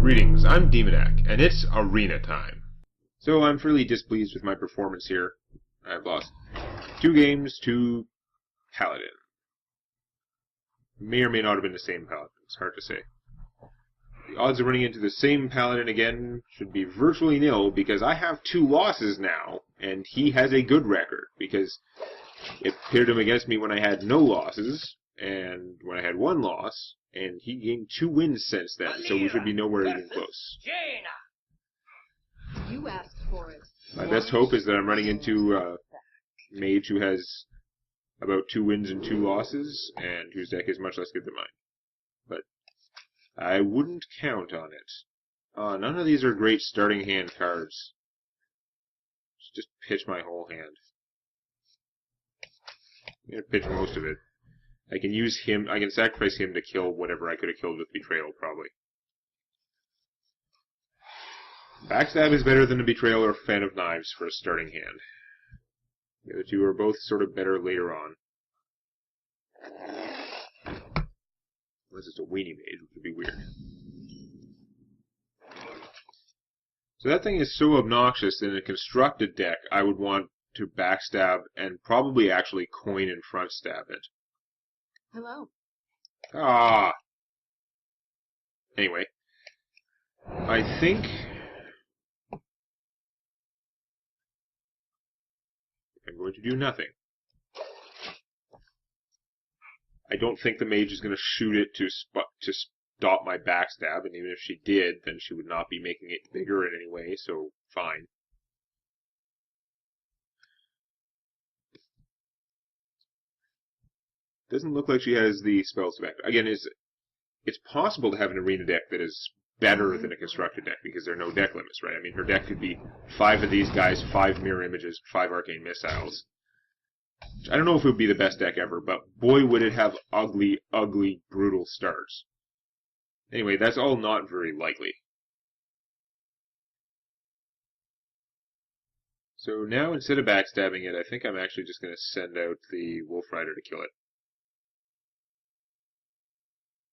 Greetings, I'm Demonac, and it's arena time. So I'm fairly displeased with my performance here. I've lost 2 games to Paladin. May or may not have been the same Paladin, it's hard to say. The odds of running into the same Paladin again should be virtually nil, because I have 2 losses now, and he has a good record, because it pitted him against me when I had no losses, and when I had 1 loss, and he gained 2 wins since then, so we should be nowhere even close. You asked for it. My best hope is that I'm running into a mage who has about 2 wins and 2 losses, and whose deck is much less good than mine. But I wouldn't count on it. None of these are great starting hand cards. Just pitch my whole hand. I'm going to pitch most of it. I can use him, I can sacrifice him to kill whatever I could have killed with Betrayal, probably. Backstab is better than a Betrayal or Fan of Knives for a starting hand. The other 2 are both sort of better later on. Unless it's a Weenie Mage, which would be weird. So that thing is so obnoxious that in a constructed deck, I would want to backstab and probably actually coin and front stab it. Hello. Ah. Anyway, I think I'm going to do nothing. I don't think the mage is going to shoot it to stop my backstab, and even if she did, then she would not be making it bigger in any way, so fine. Doesn't look like she has the spells back. Again, it's possible to have an arena deck that is better than a constructed deck, because there are no deck limits, right? I mean, her deck could be 5 of these guys, 5 mirror images, 5 arcane missiles. I don't know if it would be the best deck ever, but boy would it have ugly, ugly, brutal starts. Anyway, that's all not very likely. So now, instead of backstabbing it, I think I'm actually just going to send out the Wolf Rider to kill it.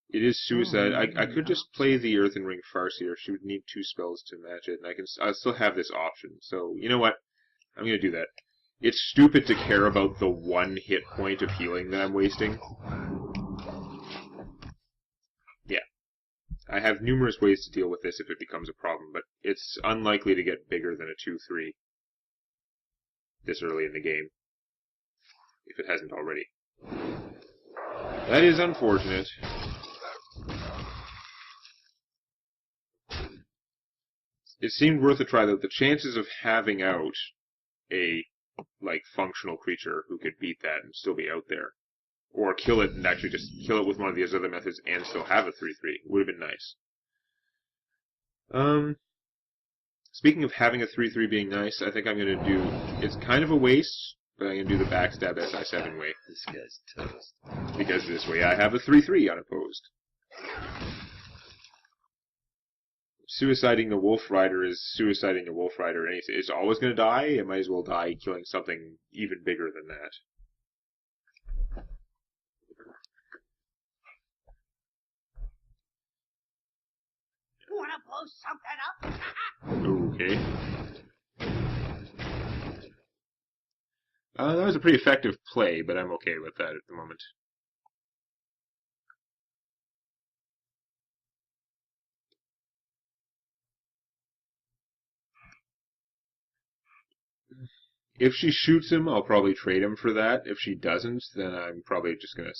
It is suicide. I could just play the Earthen Ring Farseer. She would need 2 spells to match it, and I still have this option. So, you know what? I'm going to do that. It's stupid to care about the 1 hit point of healing that I'm wasting. Yeah. I have numerous ways to deal with this if it becomes a problem, but it's unlikely to get bigger than a 2-3 this early in the game, if it hasn't already. That is unfortunate. It seemed worth a try, though. The chances of having out a, functional creature who could beat that and still be out there, or kill it and actually just kill it with one of these other methods and still have a 3-3, would have been nice. Speaking of having a 3-3 being nice, I think I'm going to do, it's kind of a waste, but I'm going to do the Backstab SI7 way. This guy's toast. Because this way I have a 3-3 unopposed. Suiciding the Wolf Rider is suiciding the Wolf Rider. It's always going to die. It might as well die killing something even bigger than that. You wanna blow something up? Okay. That was a pretty effective play, but I'm okay with that at the moment. If she shoots him, I'll probably trade him for that. If she doesn't, then I'm probably just gonna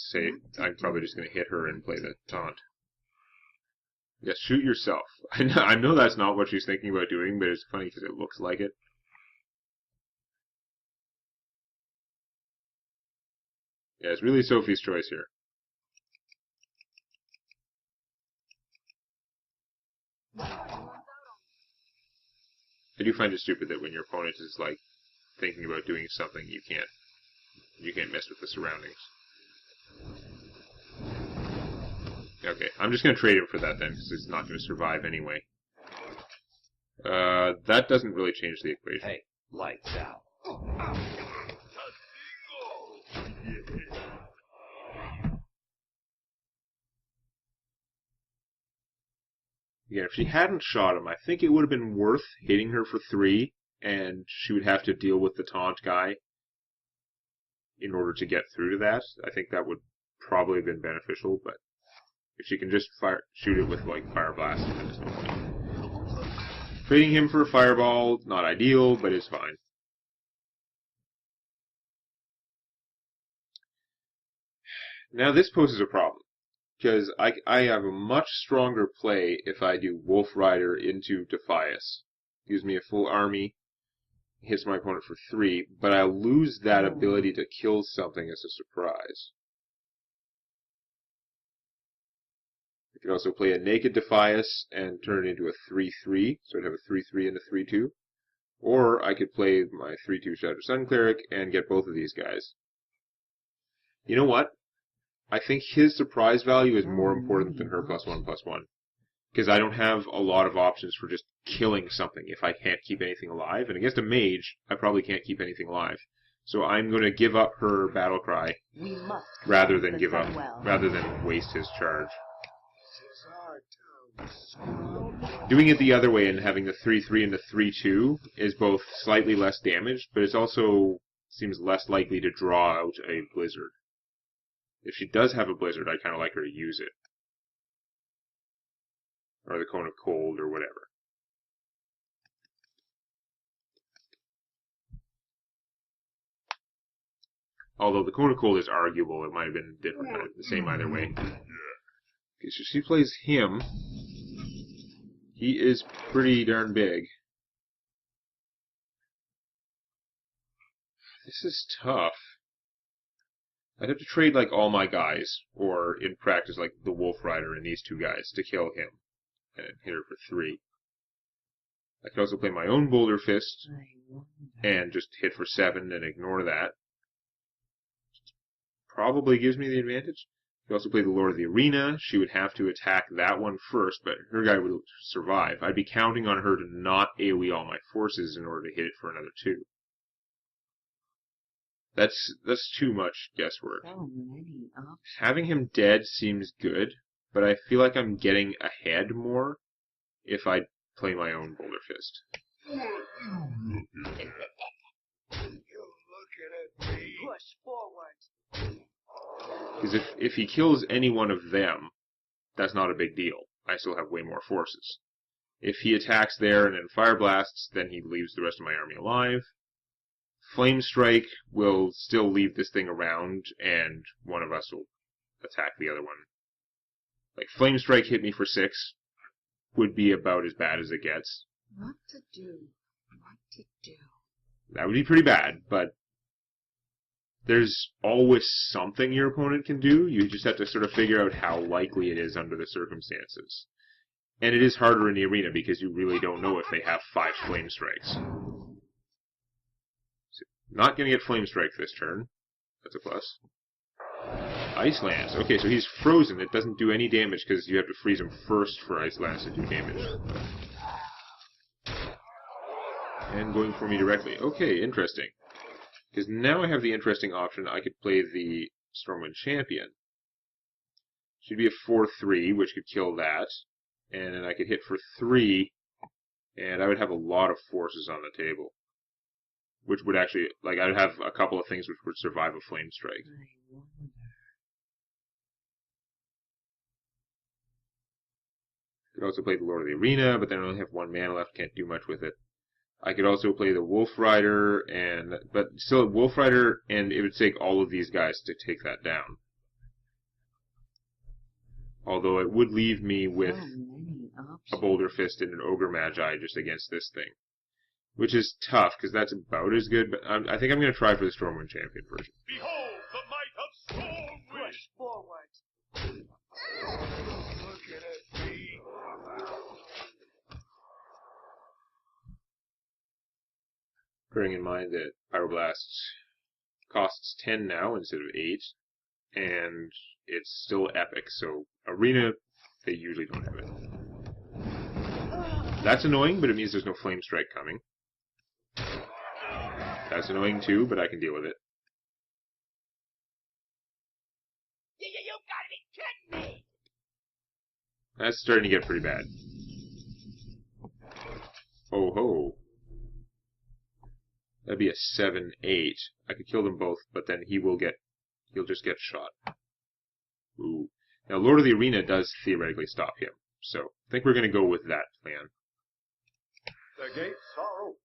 hit her and play the taunt. Yes, shoot yourself. I know that's not what she's thinking about doing, but it's funny because it looks like it. Yeah, it's really Sophie's choice here. I do find it stupid that when your opponent is thinking about doing something, you can't mess with the surroundings. Okay, I'm just going to trade him for that then, because it's not going to survive anyway. That doesn't really change the equation. Hey, lights out. Again, if she hadn't shot him, I think it would have been worth hitting her for 3, and she would have to deal with the taunt guy in order to get through to that. I think that would probably have been beneficial, but if she can just shoot it with, like, Fire Blast, then there's no point. Trading him for a Fireball, not ideal, but it's fine. Now this poses a problem, because I have a much stronger play if I do Wolf Rider into Defias. Gives me a full army, hits my opponent for 3, but I lose that ability to kill something as a surprise. I could also play a Naked Defias and turn it into a 3/3, so I'd have a 3/3 and a 3/2. Or I could play my 3/2 Shadow Sun Cleric and get both of these guys. You know what? I think his surprise value is more important than her +1/+1. Because I don't have a lot of options for just killing something if I can't keep anything alive. And against a mage, I probably can't keep anything alive. So I'm going to give up her battle cry rather than rather than waste his charge. Doing it the other way and having the 3/3 and the 3/2 is both slightly less damage, but it also seems less likely to draw out a Blizzard. If she does have a Blizzard, I kind of like her to use it. Or the Cone of Cold, or whatever. Although the Cone of Cold is arguable, it might have been different, the same either way. Okay, so she plays him. He is pretty darn big. This is tough. I'd have to trade, like, all my guys, or in practice, like, the Wolf Rider and these 2 guys, to kill him, and hit her for 3. I could also play my own Boulder Fist, and just hit for 7 and ignore that. Probably gives me the advantage. I could also play the Lord of the Arena. She would have to attack that one first, but her guy would survive. I'd be counting on her to not AoE all my forces in order to hit it for another 2. That's too much guesswork. So many options. Having him dead seems good, but I feel like I'm getting ahead more if I play my own Boulder Fist. Push forward. Because if he kills any one of them, that's not a big deal. I still have way more forces. If he attacks there and then Fire Blasts, then he leaves the rest of my army alive. Flame Strike will still leave this thing around, and one of us will attack the other one. Like, Flame Strike hit me for 6, would be about as bad as it gets. What to do? What to do? That would be pretty bad, but there's always something your opponent can do. You just have to sort of figure out how likely it is under the circumstances. And it is harder in the arena because you really don't know if they have 5 Flame Strikes. Not going to get Flame Strike this turn. That's a plus. Ice Lance. Okay, so he's frozen. It doesn't do any damage because you have to freeze him first for Ice Lance to do damage. And going for me directly. Okay, interesting. Because now I have the interesting option. I could play the Stormwind Champion. Should be a 4/3, which could kill that. And then I could hit for 3, and I would have a lot of forces on the table. Which would actually, like, I'd have a couple of things which would survive a Flame Strike. Could also play the Lord of the Arena, but then I only have 1 mana left, can't do much with it. I could also play the Wolf Rider, but still, Wolf Rider, and it would take all of these guys to take that down. Although it would leave me with a Boulder Fist and an Ogre Magi just against this thing. Which is tough, because that's about as good, but I think I'm going to try for the Stormwind Champion version. Behold the might of Stormwind! Push forward. Look at me. Bearing in mind that Pyroblast costs 10 now instead of 8, and it's still epic, so Arena, they usually don't have it. That's annoying, but it means there's no Flame Strike coming. That's annoying too, but I can deal with it. You gotta be kidding me! That's starting to get pretty bad. Oh ho. That'd be a 7-8. I could kill them both, but then he'll just get shot. Ooh. Now, Lord of the Arena does theoretically stop him, so I think we're going to go with that plan. The gates are open.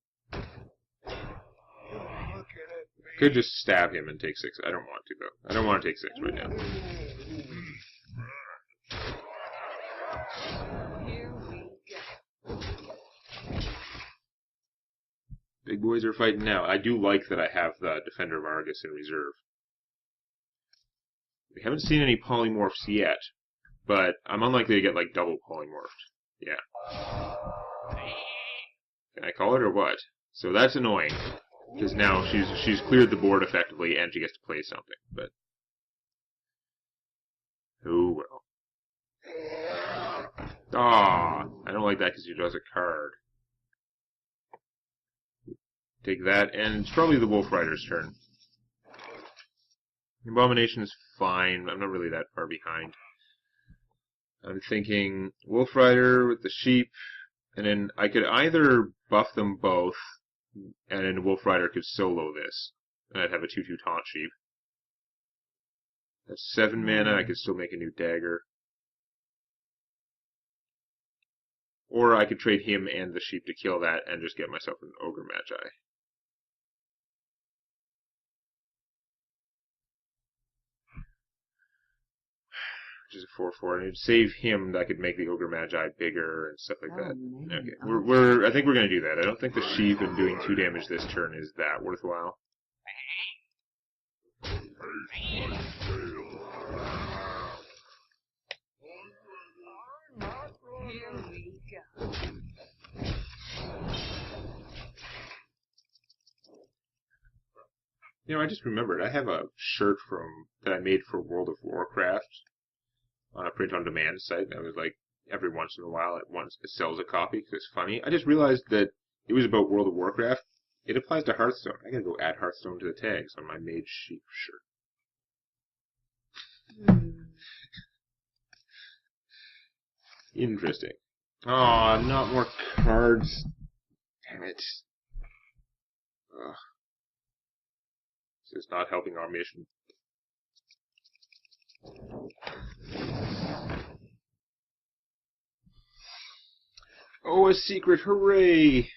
You're looking at me. Could just stab him and take 6. I don't want to, though. I don't want to take 6 right now. Here we go. Big boys are fighting now. I do like that I have the Defender of Argus in reserve. We haven't seen any polymorphs yet, but I'm unlikely to get, like, double polymorphed. Yeah. Can I call it or what? So that's annoying, because now she's cleared the board effectively and she gets to play something, but... Oh, well. Ah, I don't like that because she draws a card. Take that, and it's probably the Wolf Rider's turn. Abomination's fine. I'm not really that far behind. I'm thinking Wolf Rider with the sheep, and then I could either buff them both, and then Wolf Rider could solo this, and I'd have a 2/2 taunt sheep. That's 7 mana, I could still make a new dagger. Or I could trade him and the sheep to kill that, and just get myself an Ogre Magi. Which is a 4/4, and it'd save him. I could make the Ogre Magi bigger and stuff like that. Okay, I think we're gonna do that. I don't think the sheep and doing 2 damage this turn is that worthwhile. Here we go. You know, I just remembered. I have a shirt that I made for World of Warcraft on a print-on-demand site. That was like every once in a while it sells a copy because it's funny. I just realized that it was about World of Warcraft. It applies to Hearthstone. I gotta go add Hearthstone to the tags on my Mage Sheep shirt. Interesting. Aw, not more cards. Damn it. Ugh. This is not helping our mission. Oh, a secret, hooray!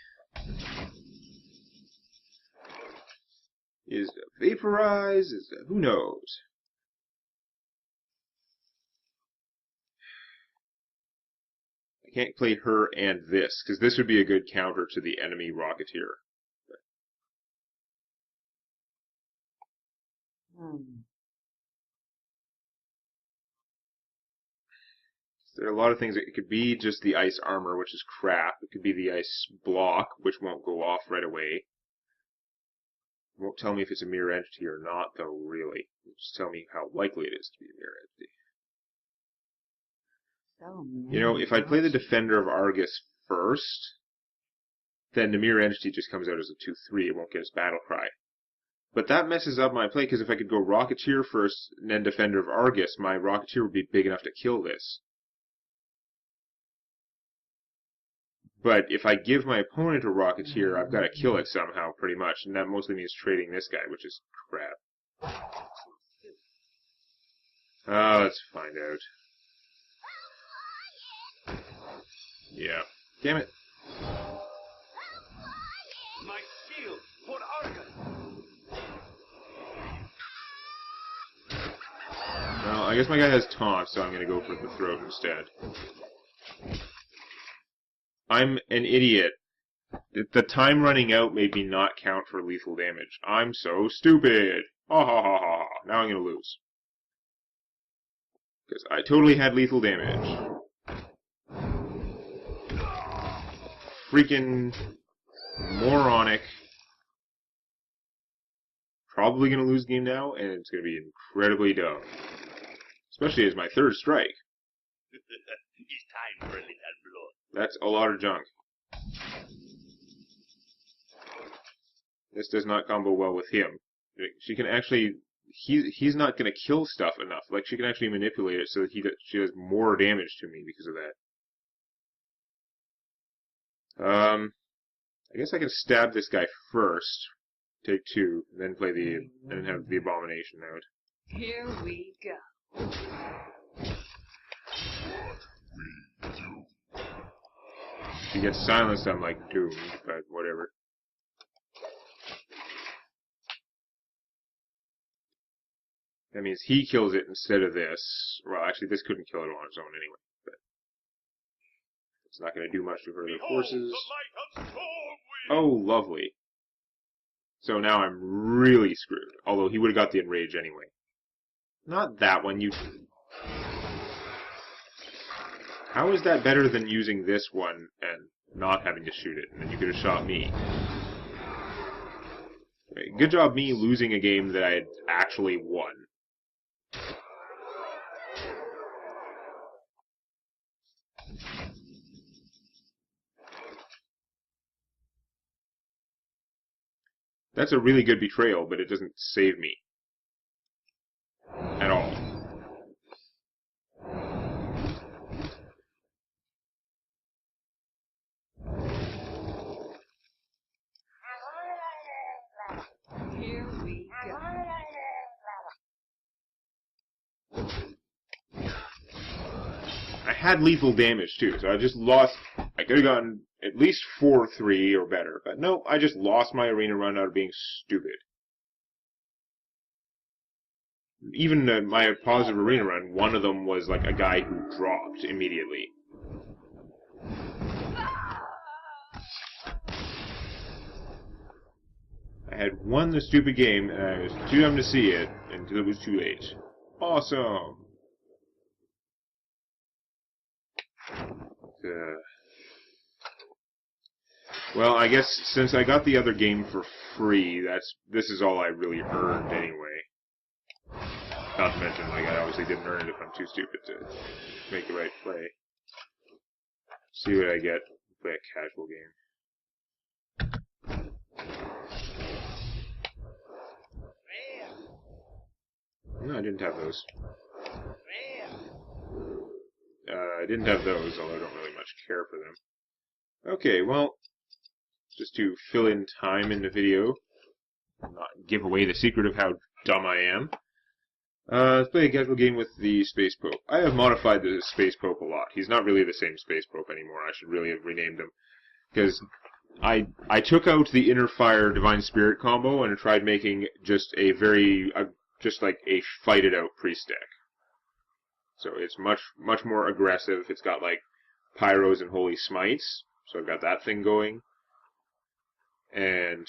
Is it vaporize? Is it, who knows? I can't play her and this, because this would be a good counter to the enemy Rocketeer. There are a lot of things. It could be just the ice armor, which is crap. It could be the ice block, which won't go off right away. It won't tell me if it's a mirror entity or not, though, really. It'll just tell me how likely it is to be a mirror entity. You know, if I play the Defender of Argus first, then the mirror entity just comes out as a 2/3. It won't get its battle cry. But that messes up my play, because if I could go Rocketeer first and then Defender of Argus, my Rocketeer would be big enough to kill this. But if I give my opponent a Rocketeer, I've got to kill it somehow, pretty much, and that mostly means trading this guy, which is crap. Let's find out. Yeah. Damn it. My shield for Argus. Well, I guess my guy has taunt, so I'm going to go for the throat instead. I'm an idiot. The time running out made me not count for lethal damage. I'm so stupid. Ha ha ha ha. Now I'm going to lose. Because I totally had lethal damage. Freaking moronic. Probably going to lose the game now, and it's going to be incredibly dumb. Especially as my 3rd strike. It's time for a little blood. That's a lot of junk. This does not combo well with him. She can actually... He's not going to kill stuff enough. Like, she can actually manipulate it so that she does more damage to me because of that. I guess I can stab this guy first, take 2, and then play and have the abomination out. Here we go. If he gets silenced, I'm like doomed, but whatever. That means he kills it instead of this. Well, actually, this couldn't kill it on its own anyway, but it's not going to do much to further forces. Oh, lovely. So now I'm really screwed, although he would have got the enrage anyway. Not that one, you... How is that better than using this one and not having to shoot it, and then you could have shot me? Right, good job me losing a game that I had actually won. That's a really good betrayal, but it doesn't save me. At all. Here we go. I had lethal damage too, so I just lost. I could have gotten at least 4-3 or better, but no, I just lost my arena run out of being stupid. Even my positive arena run, one of them was like a guy who dropped immediately. I had won the stupid game, and I was too dumb to see it until it was too late. Awesome! Well, I guess since I got the other game for free, this is all I really earned anyway. Not to mention, like, I obviously didn't earn it if I'm too stupid to make the right play. See what I get. Play a casual game. No, I didn't have those. I didn't have those, although I don't really much care for them. Okay, well, just to fill in time in the video, not give away the secret of how dumb I am, let's play a casual game with the Space Pope. I have modified the Space Pope a lot. He's not really the same Space Pope anymore. I should really have renamed him. Because I took out the Inner Fire Divine Spirit combo and tried making just a just like a fight-it-out priest deck. So it's much more aggressive. It's got like Pyros and Holy Smites. So I've got that thing going. And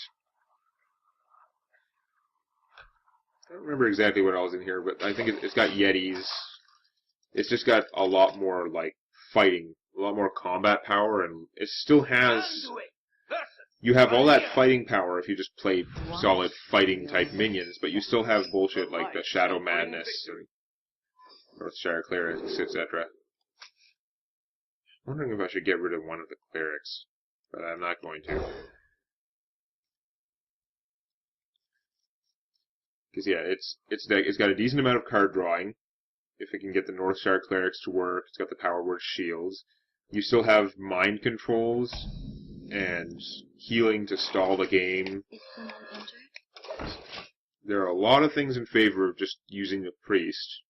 I don't remember exactly what else in here, but I think it's got Yetis. It's just got a lot more like fighting, a lot more combat power, and it still has... You have all that fighting power if you just play solid fighting type minions, but you still have bullshit like the Shadow Madness and Northshire Clerics, etc. I'm wondering if I should get rid of one of the clerics, but I'm not going to. Because yeah, it's got a decent amount of card drawing. If it can get the Northshire Clerics to work, it's got the power word shields. You still have mind controls and healing to stall the game. Is someone injured? There are a lot of things in favor of just using the priest,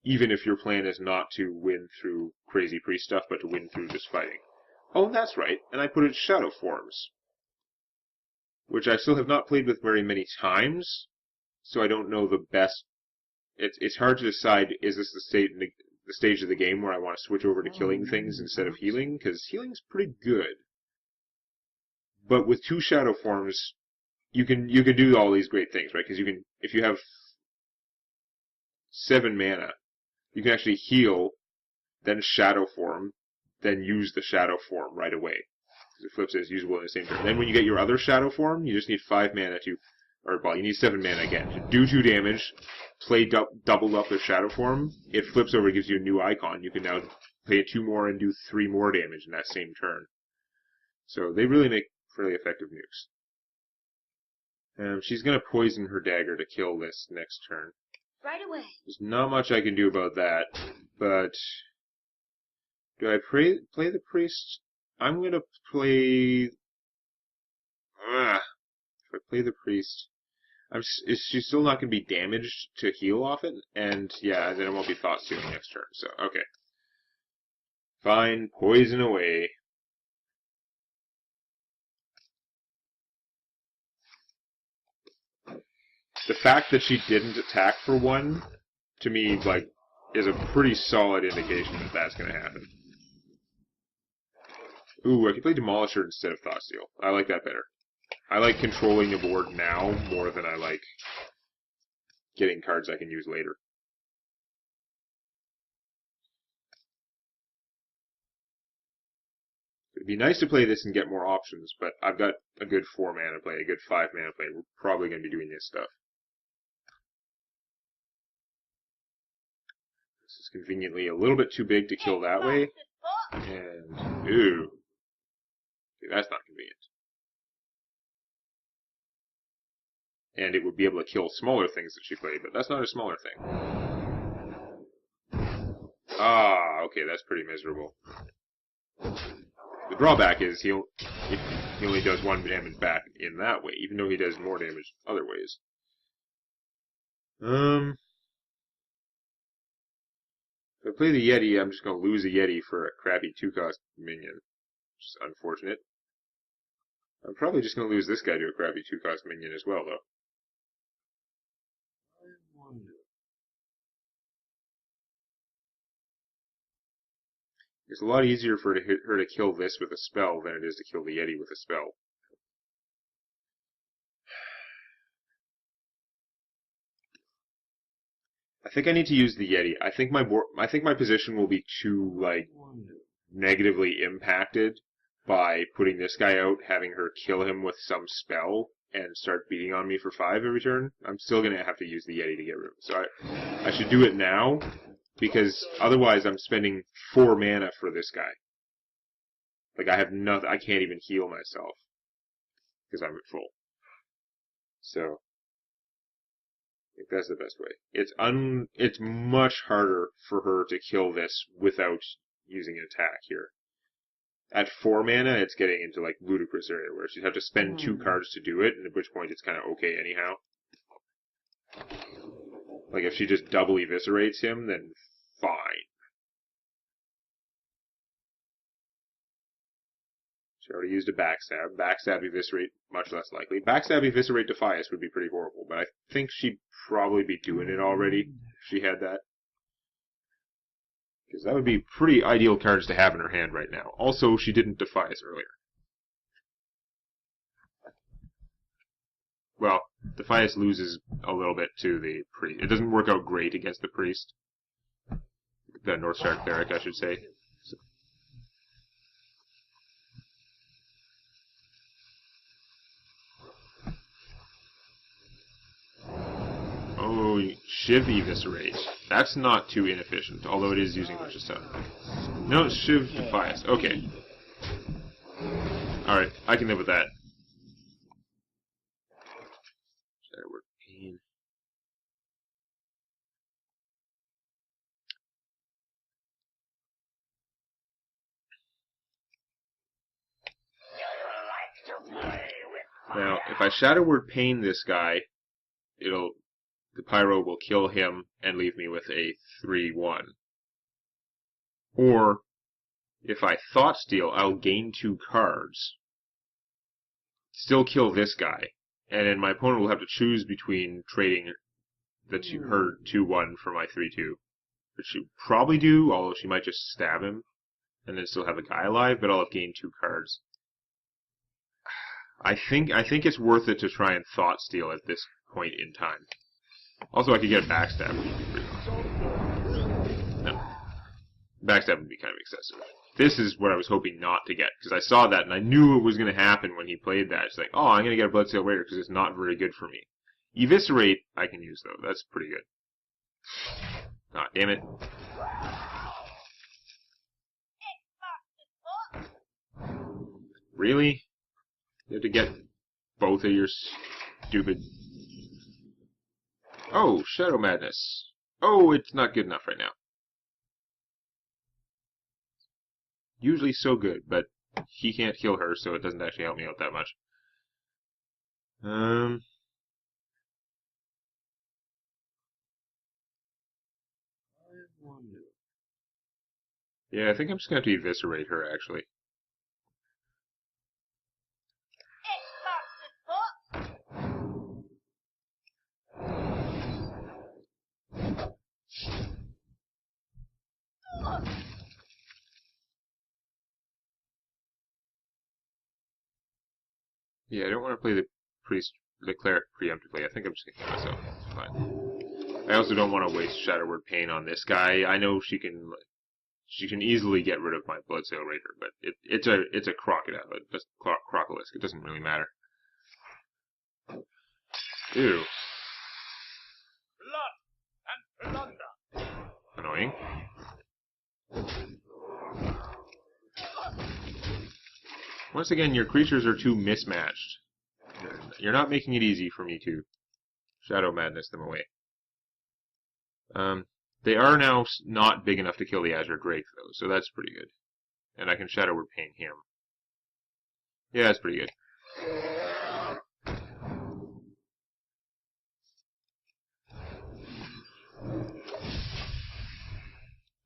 even if your plan is not to win through crazy priest stuff, but to win through just fighting. Oh, that's right, and I put in Shadow Forms, which I still have not played with very many times, so I don't know the best. It's hard to decide, is this the stage of the game where I want to switch over to killing things instead of healing, because healing's pretty good. But with 2 Shadow Forms, you can do all these great things, right? Because you can, if you have 7 mana, you can actually heal, then Shadow Form, then use the Shadow Form right away. Because it flips it as usable in the same turn. Then when you get your other Shadow Form, you just need 5 mana to, or well, you need 7 mana again to do 2 damage, play double up the Shadow Form. It flips over, gives you a new icon. You can now play 2 more and do 3 more damage in that same turn. So they really make fairly effective nukes. She's going to poison her dagger to kill this next turn. Right away. There's not much I can do about that, but do I play the priest? I'm going to play If I play the priest, is she still not going to be damaged to heal off it? And yeah, then it won't be thought stealing next turn. So okay, fine, poison away. The fact that she didn't attack for one, to me, like, is a pretty solid indication that that's going to happen. Ooh, I can play Demolisher instead of Thoughtsteal. I like that better. I like controlling the board now more than I like getting cards I can use later. It'd be nice to play this and get more options, but I've got a good 4 mana play, a good 5 mana play. We're probably going to be doing this stuff. This is conveniently a little bit too big to kill that way. And, ooh. See, that's not convenient. And it would be able to kill smaller things that she played, but that's not a smaller thing. Ah, okay, that's pretty miserable. The drawback is he only does 1 damage back in that way, even though he does more damage other ways. If I play the Yeti, I'm just going to lose a Yeti for a crappy 2-cost minion, which is unfortunate. I'm probably just going to lose this guy to a crappy 2-cost minion as well, though. It's a lot easier for her to kill this with a spell than it is to kill the Yeti with a spell. I think I need to use the Yeti. I think my position will be too, like, negatively impacted by putting this guy out, having her kill him with some spell, and start beating on me for 5 every turn. I'm still going to have to use the Yeti to get rid of him. So I should do it now, because otherwise I'm spending 4 mana for this guy. Like, I have nothing, I can't even heal myself, because I'm at full. So, I think that's the best way. It's much harder for her to kill this without using an attack here. At 4 mana, it's getting into, like, ludicrous area where she'd have to spend 2 cards to do it, and at which point it's kind of okay anyhow. Like, if she just double eviscerates him, then fine. She already used a backstab. Backstab eviscerate, much less likely. Backstab eviscerate Defias would be pretty horrible, but I think she'd probably be doing it already if she had that. Because that would be pretty ideal cards to have in her hand right now. Also, she didn't Defias earlier. Well, Defias loses a little bit to the priest. It doesn't work out great against the priest. The Northstar Cleric, I should say. So. Oh, Shiv Eviscerate. That's not too inefficient, although it is using Vicious Touch. No, Shiv Defias. Okay. Alright, I can live with that. Shadowword Pain. Now, if I Shadowword Pain this guy, the Pyro will kill him and leave me with a 3-1. Or, if I Thought Steal, I'll gain 2 cards, still kill this guy, and then my opponent will have to choose between trading her 2-1 for my 3-2. Which she'll probably do, although she might just stab him, and then still have a guy alive, but I'll have gained 2 cards. I think it's worth it to try and Thought Steal at this point in time. Also, I could get a Backstabber. No. Backstabber would be kind of excessive. This is what I was hoping not to get, because I saw that, and I knew it was going to happen when he played that. It's like, oh, I'm going to get a Bloodsail Raider, because it's not very good for me. Eviscerate, I can use, though. That's pretty good. Ah, damn it. Really? You have to get both of your stupid... Oh, Shadow Madness. Oh, it's not good enough right now. Usually so good, but he can't kill her, so it doesn't actually help me out that much. Um. Yeah, I think I'm just gonna have to eviscerate her, actually. Yeah, I don't want to play the cleric preemptively. I think I'm just gonna kill myself. It's fine. I also don't want to waste Shadow Word Pain on this guy. I know she can easily get rid of my Bloodsail Raider, but it's a crocodile. It's crocolisk. It doesn't really matter. Ew. Blood and plunder. Annoying. Once again, your creatures are too mismatched. You're not making it easy for me to Shadow Madness them away. They are now not big enough to kill the Azure Drake, though, so that's pretty good. And I can Shadow Word Pain him. Yeah, that's pretty good.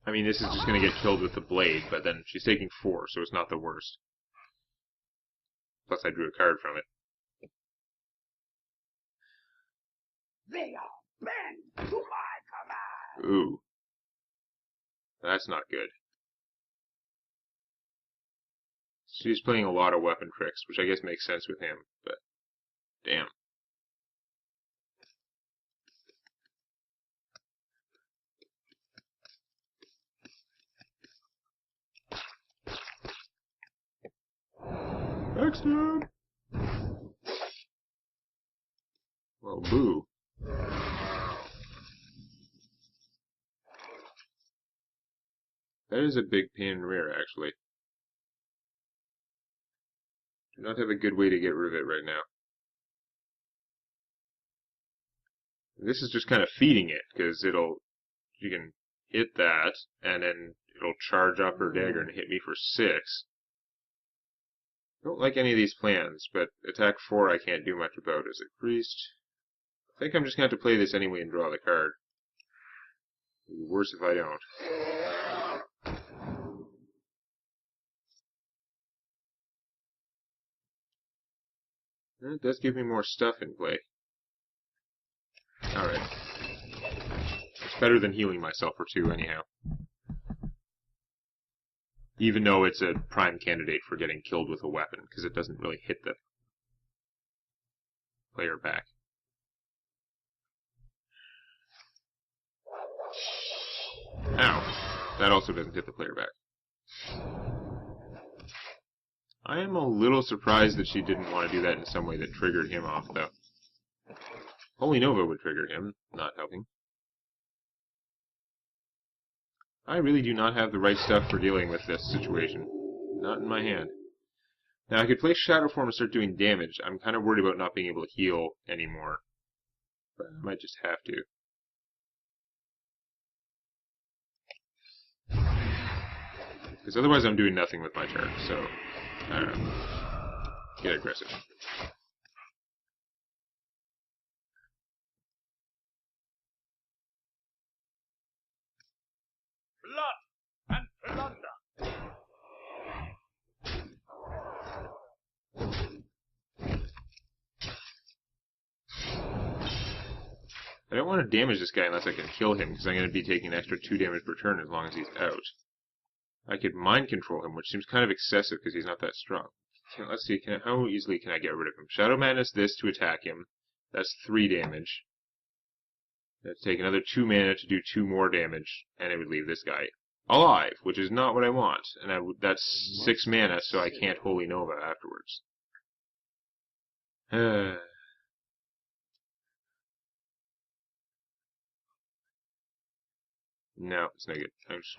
I mean, this is just going to get killed with the blade, but then she's taking 4, so it's not the worst. Plus, I drew a card from it. They are bent to my command. Ooh. That's not good. She's playing a lot of weapon tricks, which I guess makes sense with him, but damn. Backstab! Well, boo. That is a big pain in the rear, actually. Do not have a good way to get rid of it right now. This is just kind of feeding it, because you can hit that, and then it'll charge up her dagger and hit me for 6. Don't like any of these plans, but attack 4 I can't do much about as a priest. I think I'm just going to have to play this anyway and draw the card. It'd be worse if I don't. It does give me more stuff in play. Alright. It's better than healing myself for 2 anyhow. Even though it's a prime candidate for getting killed with a weapon, because it doesn't really hit the player back. Ow. That also doesn't hit the player back. I am a little surprised that she didn't want to do that in some way that triggered him off, though. Holy Nova would trigger him, not helping. I really do not have the right stuff for dealing with this situation. Not in my hand. Now, I could play Shadow Form and start doing damage. I'm kind of worried about not being able to heal anymore. But I might just have to. Because otherwise I'm doing nothing with my turn, so I don't know. Get aggressive. Blood and plunder. I don't want to damage this guy unless I can kill him, because I'm going to be taking an extra 2 damage per turn as long as he's out. I could mind control him, which seems kind of excessive because he's not that strong. Let's see, how easily can I get rid of him? Shadow Madness this to attack him. That's 3 damage. Let's take another 2 mana to do 2 more damage, and it would leave this guy alive, which is not what I want. And that's 6 mana, so I can't Holy Nova afterwards. No, it's no good. I'm just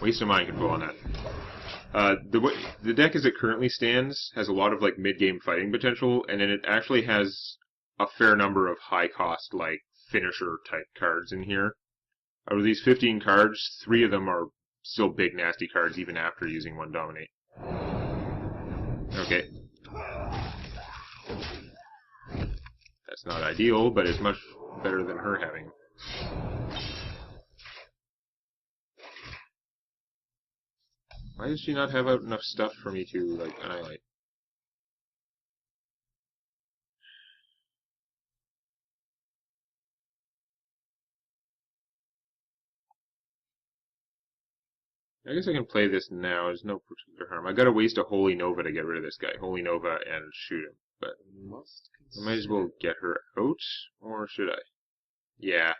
wasting mind control on that. The deck as it currently stands has a lot of like mid-game fighting potential, and then it actually has a fair number of high-cost like finisher type cards in here. Out of these 15 cards, 3 of them are still big nasty cards even after using 1 Dominate. Okay. That's not ideal, but it's much better than her having him. Why does she not have out enough stuff for me to, like, annihilate? I guess I can play this now. There's no particular harm. I gotta waste a Holy Nova to get rid of this guy. Holy Nova and shoot him. But I might as well get her out, or should I? Yeah.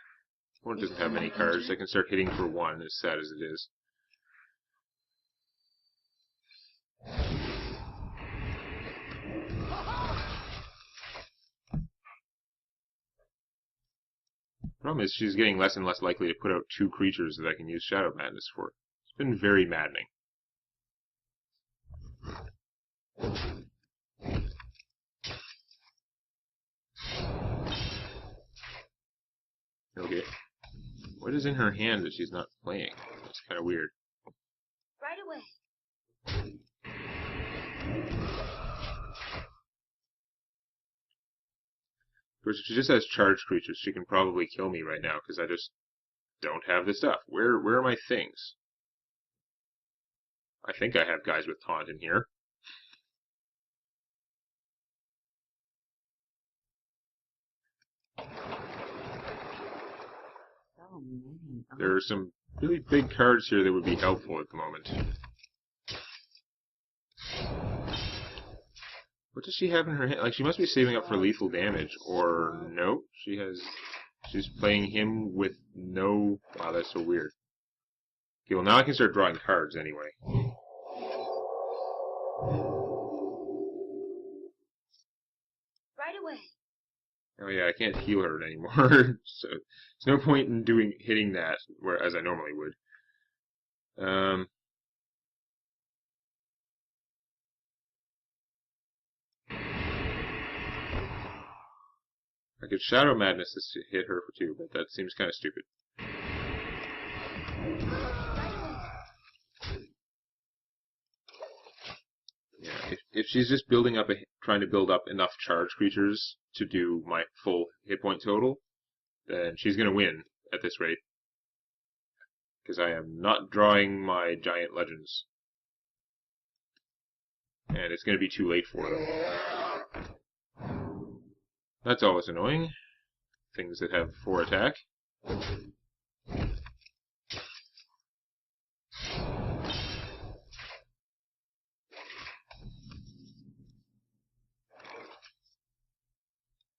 One doesn't have many cards. I can start hitting for one, as sad as it is. Problem is, she's getting less and less likely to put out 2 creatures that I can use Shadow Madness for. It's been very maddening. Okay. What is in her hand that she's not playing? That's kind of weird. Right away. Of course, if she just has charged creatures, she can probably kill me right now, because I just don't have the stuff. Where are my things? I think I have guys with taunt in here. There are some really big cards here that would be helpful at the moment. What does she have in her hand? Like, she must be saving up for lethal damage, or no? She's playing him with no... Wow, that's so weird. Okay, well now I can start drawing cards anyway. Right away. Oh yeah, I can't heal her anymore, so there's no point in hitting that as I normally would. I could Shadow Madness this to hit her for 2, but that seems kind of stupid. Yeah, if she's just building up trying to build up enough charge creatures to do my full hit point total, then she's going to win at this rate. Because I am not drawing my giant legends. And it's going to be too late for them. That's always annoying. Things that have 4 attack.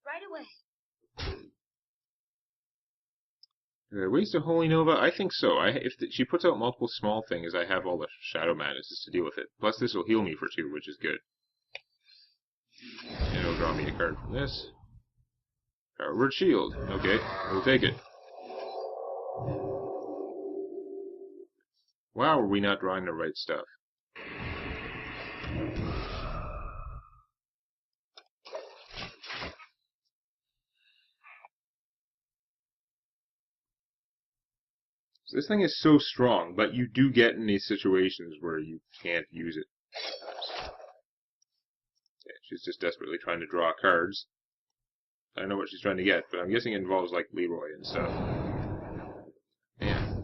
Right away. Did I waste a Holy Nova? I think so. If she puts out multiple small things, I have all the Shadow Madnesses to deal with it. Plus this will heal me for 2, which is good. And it'll draw me a card from this. Powered Shield. Okay, we'll take it. Wow, are we not drawing the right stuff? So this thing is so strong, but you do get in these situations where you can't use it. Yeah, she's just desperately trying to draw cards. I don't know what she's trying to get, but I'm guessing it involves, like, Leroy and stuff. Yeah.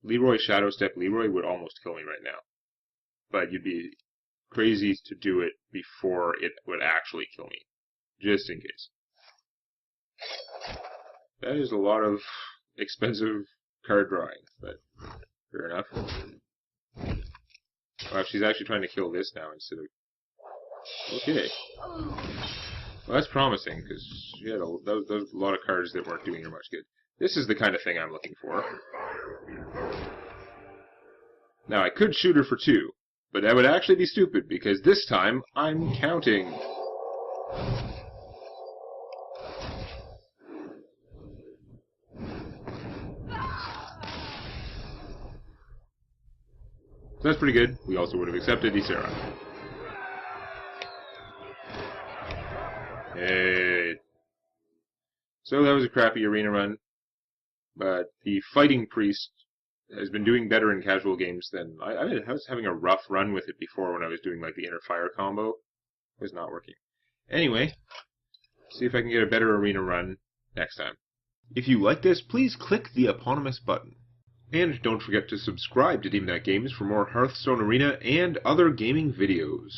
Leroy Shadow Step Leroy would almost kill me right now. But you'd be crazy to do it before it would actually kill me. Just in case. That is a lot of expensive card drawing, but fair enough. Wow, she's actually trying to kill this now instead of... Okay. Well, that's promising, because she had there was a lot of cards that weren't doing her much good. This is the kind of thing I'm looking for. Now, I could shoot her for 2, but that would actually be stupid, because this time, I'm counting. So that's pretty good. We also would have accepted Ysera. Hey. So that was a crappy arena run, but the Fighting Priest has been doing better in casual games than I was having a rough run with it before when I was doing like the inner fire combo. It was not working. Anyway, see if I can get a better arena run next time. If you like this, please click the eponymous button. And don't forget to subscribe to Demonac Games for more Hearthstone Arena and other gaming videos.